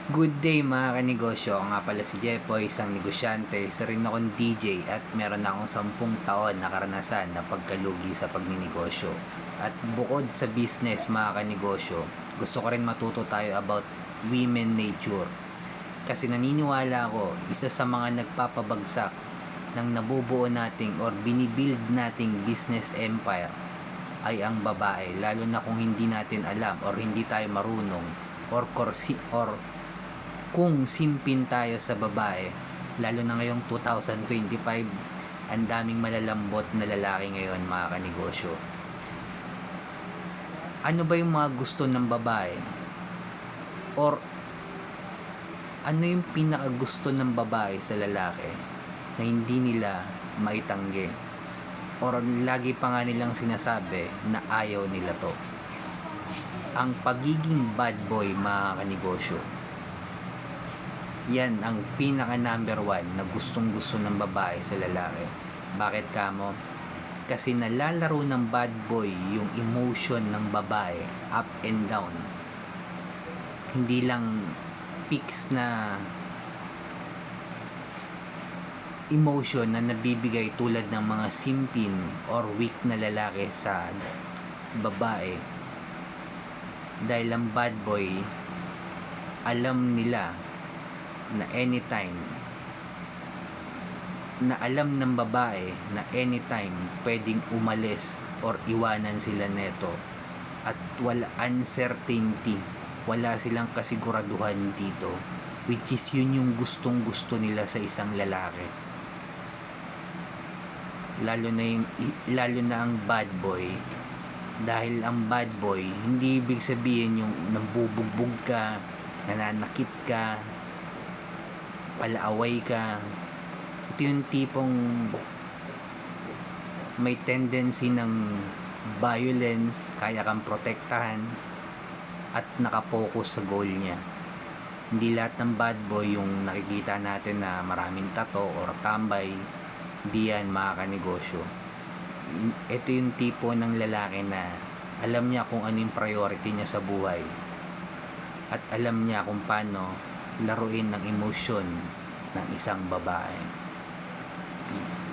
Good day mga kanegosyo, ako nga pala si Jepoy, isang negosyante, isa rin akong DJ at meron na akong 10 taon na karanasan na pagkalugi sa pagninegosyo. At bukod sa business mga kanegosyo, gusto ko rin matuto tayo about women nature. Kasi naniniwala ako, isa sa mga nagpapabagsak ng nabubuo nating or binibuild nating business empire ay ang babae, lalo na kung hindi natin alam or hindi tayo marunong or kung simpin tayo sa babae, lalo na ngayong 2025, ang daming malalambot na lalaki ngayon mga kanegosyo. Ano ba yung mga gusto ng babae? Or ano yung pinakagusto ng babae sa lalaki na hindi nila maitanggi? Or lagi pa nga nilang sinasabi na ayaw nila to? Ang pagiging bad boy mga kanegosyo. Yan ang pinaka number 1 na gustong gusto ng babae sa lalaki. Bakit kamo? Kasi nalalaro ng bad boy yung emotion ng babae up and down. Hindi lang peaks na emotion na nabibigay tulad ng mga simpin or weak na lalaki sa babae. Dahil ang bad boy, alam nila na anytime, na alam ng babae na anytime pwedeng umalis or iwanan sila neto, at wala uncertainty, wala silang kasiguraduhan dito, which is yun yung gustong gusto nila sa isang lalaki. Lalo na ang bad boy. Dahil ang bad boy, hindi ibig sabihin yung nambubugbog ka, nananakit ka, palaaway ka. Ito yung tipong may tendency ng violence, kaya kang protektahan at nakapokus sa goal niya. Hindi lahat ng bad boy yung nakikita natin na maraming tato or tambay. Hindi yan mga kanegosyo. Ito yung tipo ng lalaki na alam niya kung ano yung priority niya sa buhay at alam niya kung paano laruin ng emosyon ng isang babae. Peace.